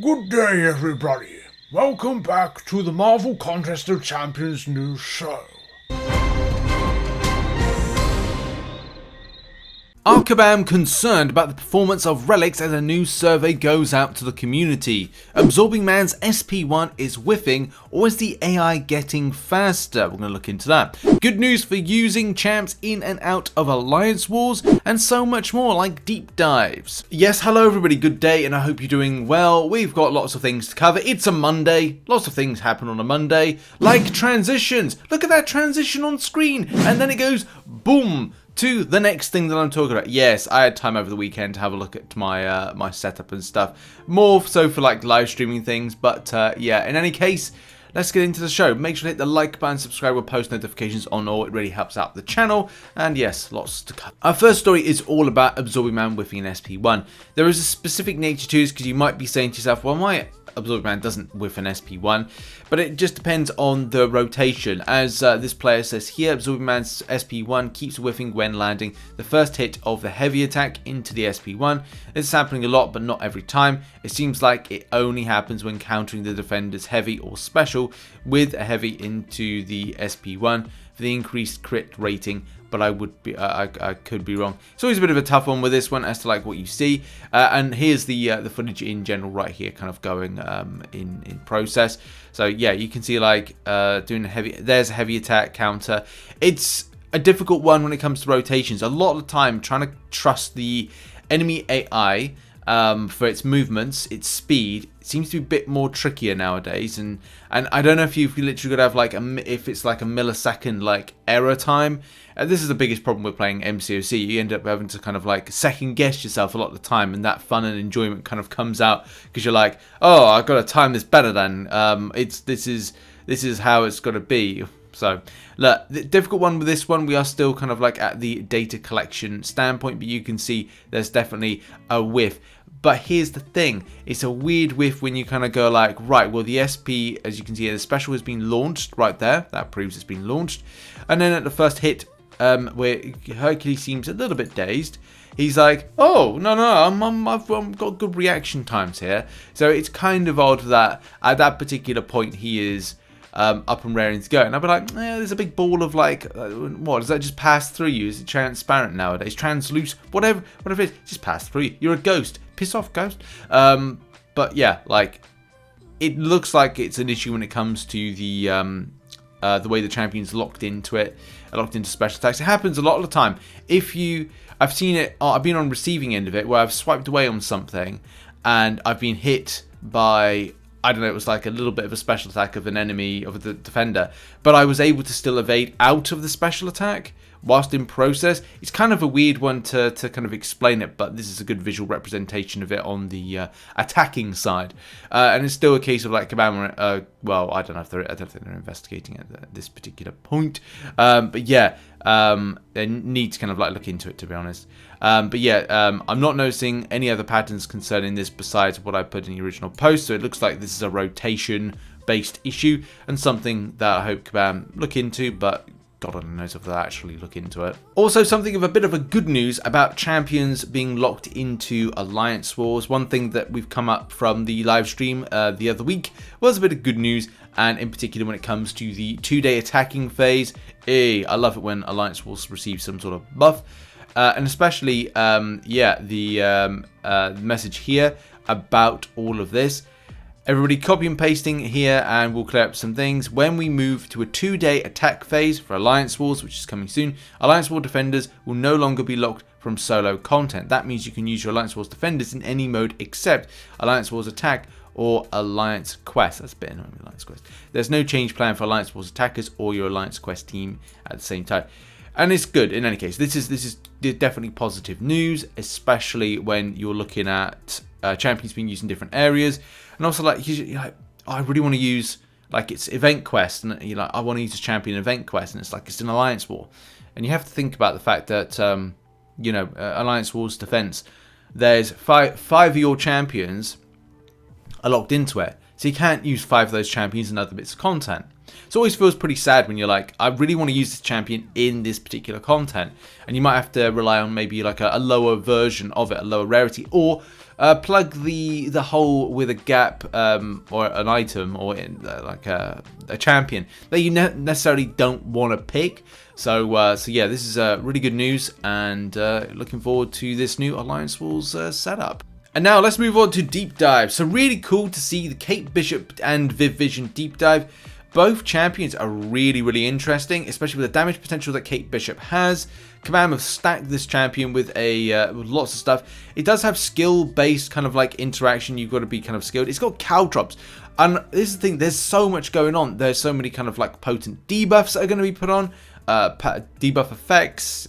Good day, everybody. Welcome back to the Marvel Contest of Champions news show. Are Kabam concerned about the performance of Relics as a new survey goes out to the community? Absorbing Man's SP1 is whiffing, or is the AI getting faster? We're going to look into that. Good news for using champs in and out of Alliance Wars, and so much more like deep dives. Yes, hello everybody, good day, and I hope you're doing well. We've got lots of things to cover. It's a Monday. Lots of things happen on a Monday, like transitions. Look at that transition on screen, and then it goes boom to the next thing that I'm talking about. Yes, I had time over the weekend to have a look at my my setup and stuff. More so for like live streaming things, but yeah, in any case, let's get into the show. Make sure to hit the like button, subscribe with post notifications on all. It really helps out the channel. And yes, lots to cover. Our first story is all about Absorbing Man Wiffing in SP1. There is a specific nature to this because you might be saying to yourself, well, my Absorbing Man doesn't whiff an SP1, but it just depends on the rotation. As this player says here, Absorbing Man's SP1 keeps whiffing when landing the first hit of the heavy attack into the SP1. It's happening a lot, but not every time. It seems like it only happens when countering the defender's heavy or special with a heavy into the SP1 for the increased crit rating, but I could be wrong. It's always a bit of a tough one with this one as to like what you see. And here's the footage in general right here, kind of going in process. So yeah, you can see like doing a heavy. There's a heavy attack counter. It's a difficult one when it comes to rotations. A lot of the time, trying to trust the enemy AI for its movements, its speed, it seems to be a bit more trickier nowadays. And I don't know if you literally got to have like if it's like a millisecond like error time. This is the biggest problem with playing MCOC. You end up having to kind of like second guess yourself a lot of the time, and that fun and enjoyment kind of comes out because you're like, oh, I've got to time this better than this is how it's got to be. So, look, the difficult one with this one, we are still kind of like at the data collection standpoint, but you can see there's definitely a whiff. But here's the thing, it's a weird whiff when you kind of go like, right, well, the SP, as you can see here, the special has been launched right there. That proves it's been launched. And then at the first hit, where Hercules seems a little bit dazed, he's like, oh, no, I've got good reaction times here. So it's kind of odd that at that particular point he is up and raring to go. And I'd be like, there's a big ball of like, what, does that just pass through you? Is it transparent nowadays? Translucent? Whatever it is, just pass through you. You're a ghost. Piss off, ghost. But yeah, like, it looks like it's an issue when it comes to the way the champion's locked into it, locked into special attacks. It happens a lot of the time. I've seen it, I've been on receiving end of it, where I've swiped away on something, and I've been hit by, I don't know, it was like a little bit of a special attack of an enemy, of the defender, but I was able to still evade out of the special attack whilst in process. It's kind of a weird one to kind of explain it, but this is a good visual representation of it on the attacking side. And it's still a case of like Kabam, well, I don't think they're investigating it at this particular point. But yeah, they need to kind of like look into it, to be honest. But yeah, I'm not noticing any other patterns concerning this besides what I put in the original post. So it looks like this is a rotation based issue and something that I hope Kabam look into, but God only knows if they'll actually look into it. Also, something of a bit of a good news about champions being locked into Alliance Wars. One thing that we've come up from the live stream the other week was a bit of good news, and in particular when it comes to the 2-day attacking phase. I love it when Alliance Wars receive some sort of buff. And especially, yeah, the message here about all of this. Everybody copy and pasting here, and we'll clear up some things. When we move to a 2-day attack phase for Alliance Wars, which is coming soon, Alliance War defenders will no longer be locked from solo content. That means you can use your Alliance Wars defenders in any mode except Alliance Wars attack or Alliance Quest. That's a bit annoying, Alliance Quest. There's no change plan for Alliance Wars attackers or your Alliance Quest team at the same time. And it's good in any case. This is definitely positive news, especially when you're looking at champions being used in different areas. And also, like, you're like, oh, I really want to use, like, it's event quest, and you're like, I want to use a champion event quest, and it's like, it's an Alliance War. And you have to think about the fact that, you know, Alliance War's defense, there's five of your champions are locked into it. So you can't use 5 of those champions in other bits of content. So it always feels pretty sad when you're like, I really want to use this champion in this particular content. And you might have to rely on maybe like a lower version of it, a lower rarity, or plug the hole with a gap or an item or in like a champion that you necessarily don't want to pick. So yeah, this is really good news, and looking forward to this new Alliance Wars setup. And now let's move on to deep dive. So really cool to see the Kate Bishop and Vivision deep dive. Both champions are really interesting, especially with the damage potential that Kate Bishop has. Kabam have stacked this champion with with lots of stuff. It does have skill-based kind of like interaction. You've got to be kind of skilled. It's got caltrops. And this is the thing, there's so much going on. There's so many kind of like potent debuffs that are going to be put on. Debuff effects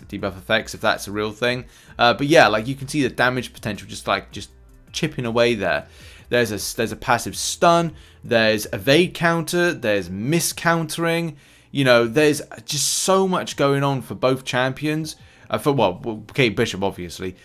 if that's a real thing. But yeah, like you can see the damage potential just chipping away there. There's a passive stun, there's evade counter, there's miss countering. You know, there's just so much going on for both champions. Well, Kate Bishop obviously,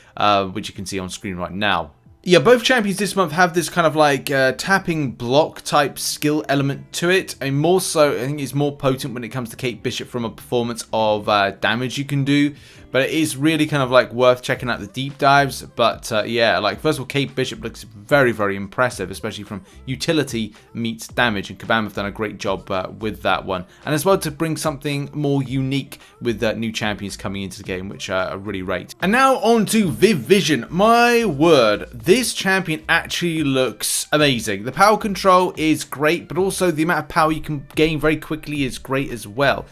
which you can see on screen right now. Yeah, both champions this month have this kind of like tapping block type skill element to it, and more so, I think it's more potent when it comes to Kate Bishop from a performance of damage you can do. But it is really kind of like worth checking out the deep dives. But yeah, like first of all, Kate Bishop looks very impressive, especially from utility meets damage, and Kabam have done a great job with that one. And as well to bring something more unique with new champions coming into the game, which I really rate. And now on to Vivision. My word, this champion actually looks amazing. The power control is great, but also the amount of power you can gain very quickly is great as well.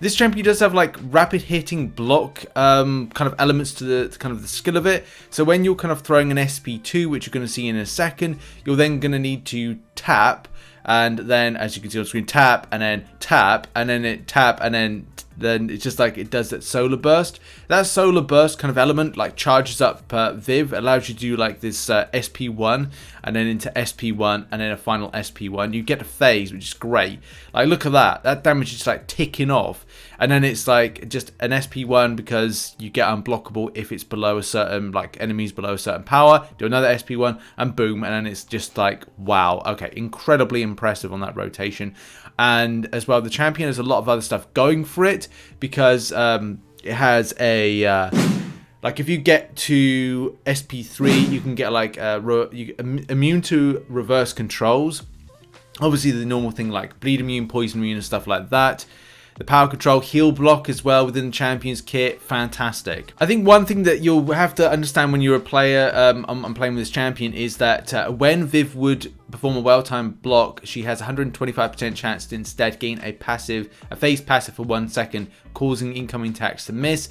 This champion does have like rapid hitting block kind of elements to the kind of the skill of it. So when you're kind of throwing an SP2, which you're going to see in a second, you're then going to need to tap, and then as you can see on screen, tap and then tap and then it tap and then it's just like it does that solar burst. That solar burst kind of element like charges up Viv, allows you to do like this SP1 and then into SP1 and then a final SP1. You get a phase, which is great. Like look at that. That damage is just like ticking off. And then it's like just an SP1 because you get unblockable if it's below a certain, like enemies below a certain power. Do another SP1 and boom. And then it's just like, wow. Okay, incredibly impressive on that rotation. And as well, the champion has a lot of other stuff going for it because it has a... like if you get to SP3, you can get like immune to reverse controls. Obviously the normal thing like bleed immune, poison immune and stuff like that. The power control, heal block as well within the champion's kit, fantastic. I think one thing that you'll have to understand when you're a player, I'm playing with this champion, is that when Viv would perform a well-timed block, she has 125% chance to instead gain a phase passive for 1 second, causing incoming attacks to miss.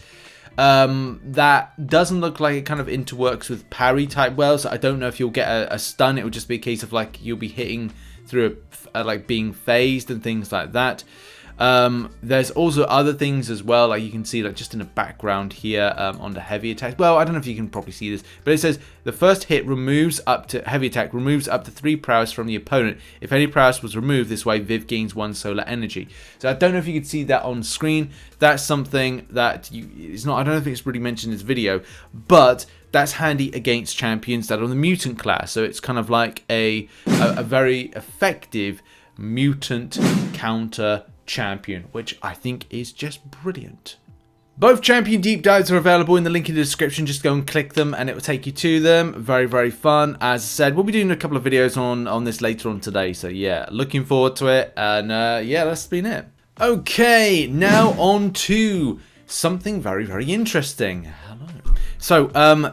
That doesn't look like it kind of interworks with parry type well, so I don't know if you'll get a stun. It would just be a case of like you'll be hitting through like being phased and things like that. There's also other things as well, like you can see like just in the background here on the heavy attack. Well, I don't know if you can probably see this, but it says the first hit removes up to heavy attack, removes up to 3 prowess from the opponent. If any prowess was removed this way, Viv gains 1 solar energy. So I don't know if you can see that on screen. That's something that it's not, I don't think it's really mentioned in this video, but that's handy against champions that are on the mutant class. So it's kind of like a very effective mutant counter champion, which I think is just brilliant. Both champion deep dives are available in the link in the description. Just go and click them and it will take you to them. Very fun. As I said, we'll be doing a couple of videos on this later on today, so yeah, looking forward to it. And yeah, that's been it. Okay, now on to something very interesting. Hello. So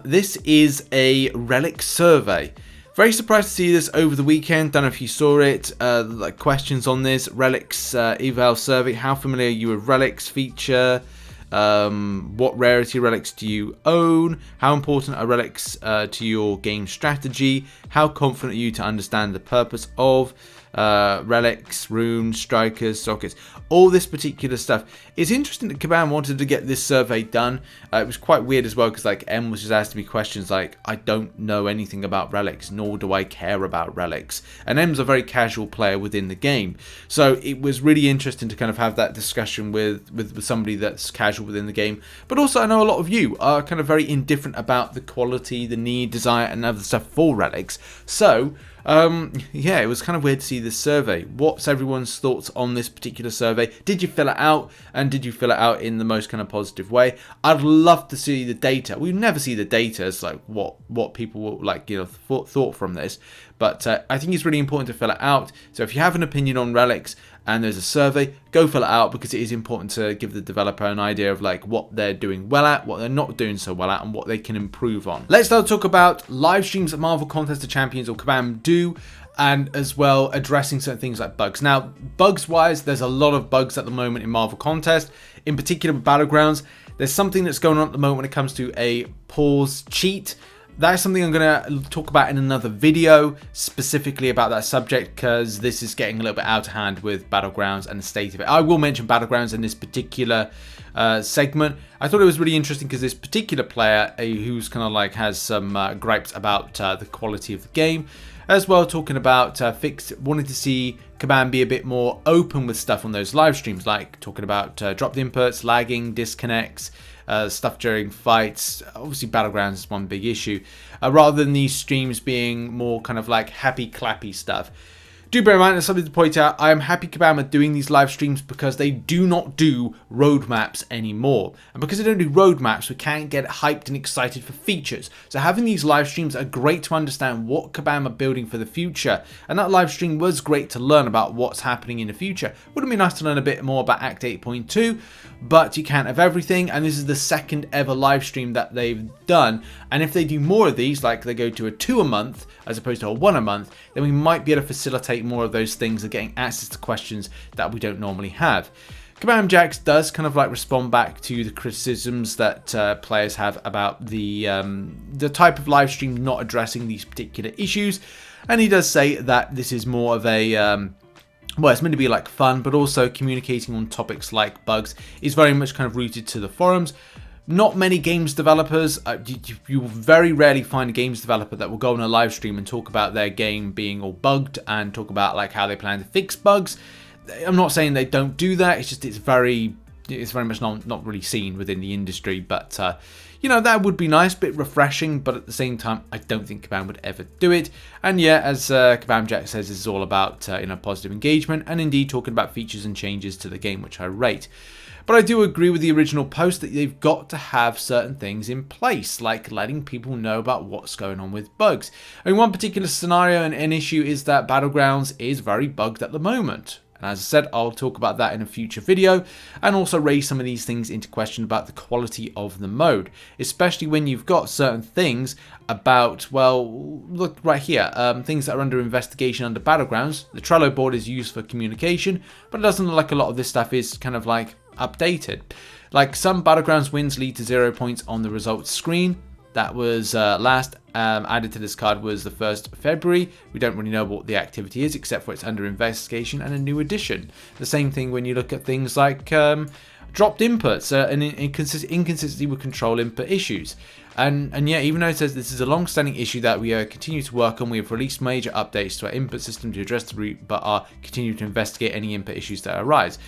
this is a Relic Survey. Very surprised to see this over the weekend. Don't know if you saw it. Like questions on this Relics eval survey. How familiar are you with Relics feature? What rarity relics do you own? How important are relics to your game strategy? How confident are you to understand the purpose of relics, runes, strikers, sockets, all this particular stuff? It's interesting that Kabam wanted to get this survey done. It was quite weird as well because like M was just asking me questions like, I don't know anything about relics, nor do I care about relics. And M's a very casual player within the game, so it was really interesting to kind of have that discussion with somebody that's casual within the game. But also I know a lot of you are kind of very indifferent about the quality, the need, desire and other stuff for relics. So yeah, it was kind of weird to see this survey. What's everyone's thoughts on this particular survey? Did you fill it out, and did you fill it out in the most kind of positive way? I'd love to see the data. We never see the data as like what people will like, you know, thought from this, but I think it's really important to fill it out. So if you have an opinion on Relics and there's a survey, go fill it out, because it is important to give the developer an idea of like what they're doing well at, what they're not doing so well at, and what they can improve on. Let's now talk about live streams that Marvel Contest of Champions or Kabam do, and as well addressing certain things like bugs. Now, bugs wise, there's a lot of bugs at the moment in Marvel Contest, in particular Battlegrounds. There's something that's going on at the moment when it comes to a pause cheat. That is something I'm going to talk about in another video, specifically about that subject, because this is getting a little bit out of hand with Battlegrounds and the state of it. I will mention Battlegrounds in this particular segment. I thought it was really interesting because this particular player, who's kind of like has some gripes about the quality of the game, as well talking about wanting to see Kabam be a bit more open with stuff on those live streams, like talking about dropped inputs, lagging, disconnects, stuff during fights. Obviously Battlegrounds is one big issue, rather than these streams being more kind of like happy clappy stuff. Do bear in mind, there's something to point out, I am happy Kabam are doing these live streams because they do not do roadmaps anymore. And because they don't do roadmaps, we can't get hyped and excited for features. So having these live streams are great to understand what Kabam are building for the future. And that live stream was great to learn about what's happening in the future. Would have been nice to learn a bit more about Act 8.2, but you can't have everything. And this is the second ever live stream that they've done. And if they do more of these, like they go to a 2 a month as opposed to a 1 a month, then we might be able to facilitate more of those things and getting access to questions that we don't normally have. Kabam Jax does kind of like respond back to the criticisms that players have about the type of live stream not addressing these particular issues, and he does say that this is more of a well, it's meant to be like fun, but also communicating on topics like bugs is very much kind of rooted to the forums. Not many games developers, you will very rarely find a games developer that will go on a live stream and talk about their game being all bugged and talk about like how they plan to fix bugs. I'm not saying they don't do that, it's just it's very much not really seen within the industry, but you know, that would be nice, bit refreshing, but at the same time, I don't think Kabam would ever do it. And yeah, as Kabam Jack says, this is all about you know, positive engagement and indeed talking about features and changes to the game, which I rate. But I do agree with the original post that they've got to have certain things in place, like letting people know about what's going on with bugs. I mean, one particular scenario and an issue is that Battlegrounds is very bugged at the moment. And as I said, I'll talk about that in a future video and also raise some of these things into question about the quality of the mode, especially when you've got certain things about, well, look right here, things that are under investigation under Battlegrounds. The Trello board is used for communication, but it doesn't look like a lot of this stuff is kind of like updated. Like some Battlegrounds wins lead to 0 points on the results screen. That was last added to this card was the 1st of February. We don't really know what the activity is except for it's under investigation and a new addition. The same thing when you look at things like dropped inputs and inconsistency with control input issues. And yeah, even though it says this is a long-standing issue that we continue to work on, we have released major updates to our input system to address the root, but are continuing to investigate any input issues that arise.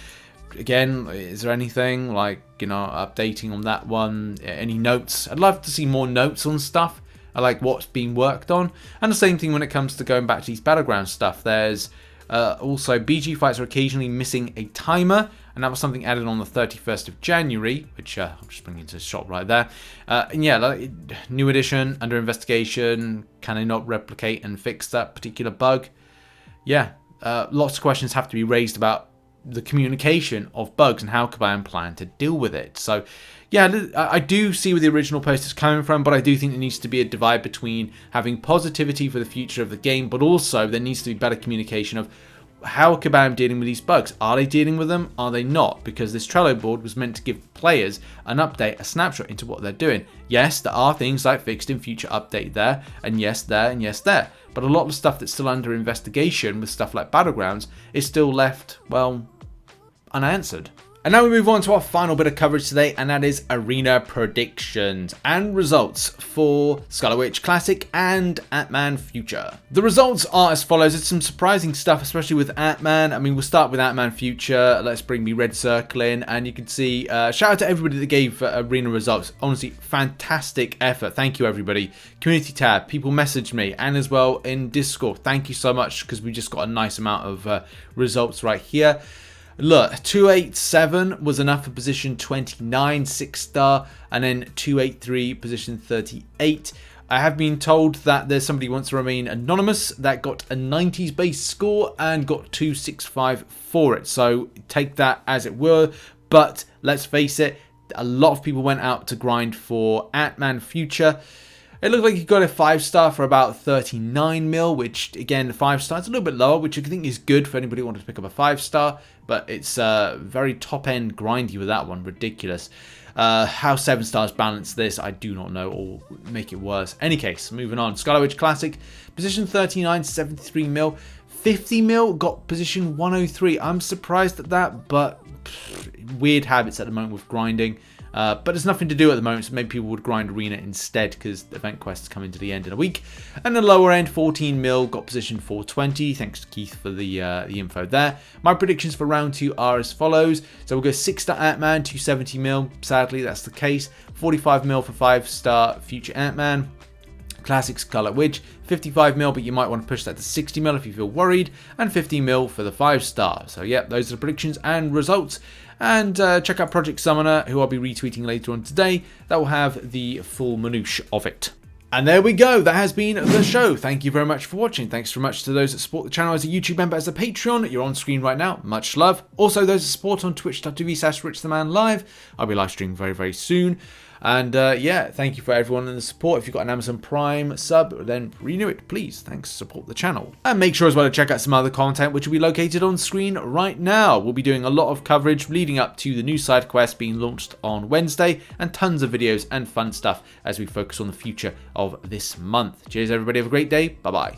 Again, is there anything like, you know, updating on that one? Any notes? I'd love to see more notes on stuff. I like what's being worked on. And the same thing when it comes to going back to these Battleground stuff. There's also BG fights are occasionally missing a timer, and that was something added on the 31st of January, which I'll just bring into the shot right there. And yeah, like, new edition, under investigation. Can they not replicate and fix that particular bug? Yeah, lots of questions have to be raised about the communication of bugs and how Kabam plan to deal with it. So yeah, I do see where the original post is coming from, but I do think there needs to be a divide between having positivity for the future of the game, but also there needs to be better communication of how Kabam dealing with these bugs. Are they dealing with them? Are they not? Because this Trello board was meant to give players an update, a snapshot into what they're doing. Yes, there are things like fixed in future update there, and yes there, and yes there. But a lot of stuff that's still under investigation with stuff like Battlegrounds is still left, well, unanswered. And now we move on to our final bit of coverage today, and that is arena predictions and results for Scarlet Witch Classic and Ant-Man Future. The results are as follows. It's some surprising stuff, especially with Ant-Man. I mean, we'll start with Ant-Man Future. Let's bring me red circle in, and you can see, shout out to everybody that gave arena results. Honestly, fantastic effort. Thank you, everybody. Community tab, people messaged me, and as well in Discord. Thank you so much, because we just got a nice amount of results right here. Look, 287 was enough for position 29, 6-star, and then 283, position 38. I have been told that there's somebody who wants to remain anonymous that got a 90s base score and got 265 for it. So take that as it were, but let's face it, a lot of people went out to grind for Ant-Man Future. It looked like he got a 5-star for about 39 mil, which again, 5-star is a little bit lower, which I think is good for anybody who wanted to pick up a 5-star, but it's very top-end grindy with that one, ridiculous. How 7-stars balance this, I do not know, or make it worse. Any case, moving on. Scarlet Witch Classic, position 39, 73 mil. 50 mil got position 103. I'm surprised at that, but weird habits at the moment with grinding. But there's nothing to do at the moment, so maybe people would grind arena instead because event quests come into the end in a week. And the lower end, 14 mil, got position 420. Thanks to Keith for the info there. My predictions for round 2 are as follows. So we'll go 6-star Ant-Man, 270 mil. Sadly, that's the case. 45 mil for 5-star Future Ant-Man. Classic Scarlet Witch, 55 mil, but you might want to push that to 60 mil if you feel worried, and 50 mil for the 5-star. So yeah, those are the predictions and results. And check out Project Summoner, who I'll be retweeting later on today. That will have the full minutiae of it. And there we go. That has been the show. Thank you very much for watching. Thanks very much to those that support the channel as a YouTube member, as a Patreon. You're on screen right now. Much love. Also, those that support on twitch.tv/RichTheMan live. I'll be live streaming very, very soon. And yeah, thank you for everyone in the support. If you've got an Amazon Prime sub, then renew it, please. Thanks, support the channel. And make sure as well to check out some other content which will be located on screen right now. We'll be doing a lot of coverage leading up to the new side quest being launched on Wednesday, and tons of videos and fun stuff as we focus on the future of this month. Cheers everybody, have a great day. Bye bye.